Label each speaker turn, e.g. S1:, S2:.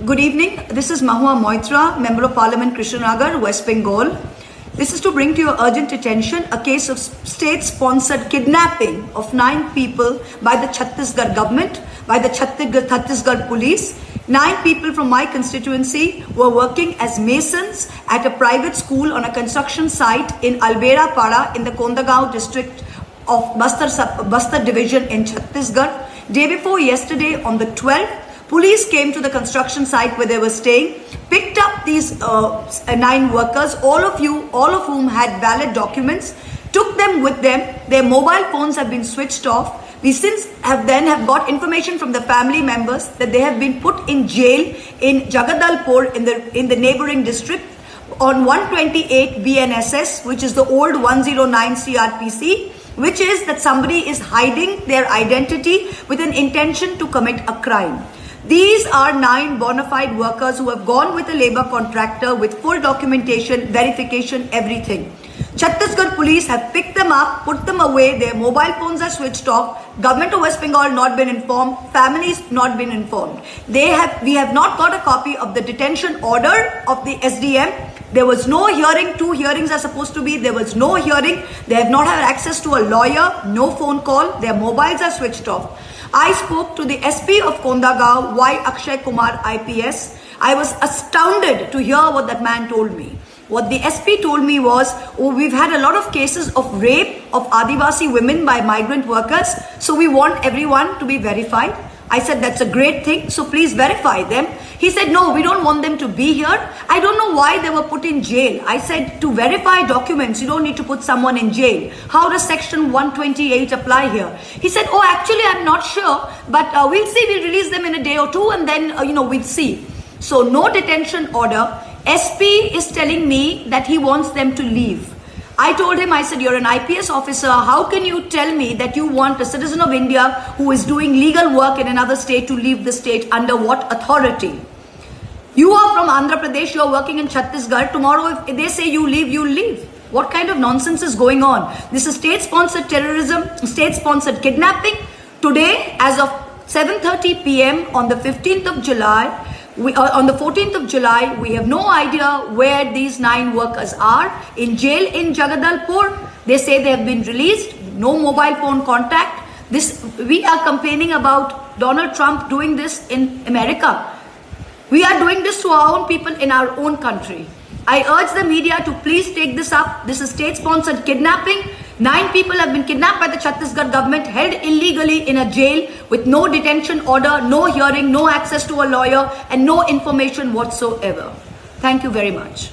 S1: Good evening. This is Mahua Moitra, Member of Parliament, Krishnanagar, West Bengal. This is to bring to your urgent attention a case of state-sponsored kidnapping of 9 people by the Chhattisgarh government, by the Chhattisgarh police. 9 people from my constituency were working as masons at a private school on a construction site in Albera Para in the Kondagaon district of Bastar division in Chhattisgarh. Day before yesterday, on the 12th, police came to the construction site where they were staying, picked up these 9 workers, all of whom had valid documents, took them with them. Their mobile phones have been switched off. We since have got information from the family members that they have been put in jail in Jagadalpur in the neighboring district on 128 BNSS, which is the old 109 CRPC, which is that somebody is hiding their identity with an intention to commit a crime. These are 9 bona fide workers who have gone with a labor contractor with full documentation, verification, everything. Chhattisgarh police have picked them up, put them away, their mobile phones are switched off, Government of West Bengal not been informed, families not been informed. We have not got a copy of the detention order of the SDM. There was no hearing, 2 hearings are supposed to be, there was no hearing, they have not had access to a lawyer, no phone call, their mobiles are switched off. I spoke to the SP of Kondagaon, Y. Akshay Kumar IPS. I was astounded to hear what that man told me. What the SP told me was, we've had a lot of cases of rape of Adivasi women by migrant workers, so we want everyone to be verified. I said, that's a great thing, so please verify them. He said, no, we don't want them to be here. I don't know why they were put in jail. I said, to verify documents, you don't need to put someone in jail. How does section 128 apply here? He said, oh, actually, I'm not sure, but we'll see. We'll release them in a day or 2 and then, we'll see. So no detention order. SP is telling me that he wants them to leave. I told him, I said, you're an IPS officer. How can you tell me that you want a citizen of India who is doing legal work in another state to leave the state? Under what authority? You are from Andhra Pradesh, you're working in Chhattisgarh. Tomorrow, if they say you leave, you leave. What kind of nonsense is going on? This is state-sponsored terrorism, state-sponsored kidnapping. Today, as of 7:30 p.m. on the 15th of July, on the 14th of July, we have no idea where these 9 workers are. In jail in Jagadalpur, they say they have been released, no mobile phone contact. We are complaining about Donald Trump doing this in America. We are doing this to our own people in our own country. I urge the media to please take this up. This is state-sponsored kidnapping. 9 people have been kidnapped by the Chhattisgarh government, held illegally in a jail with no detention order, no hearing, no access to a lawyer, and no information whatsoever. Thank you very much.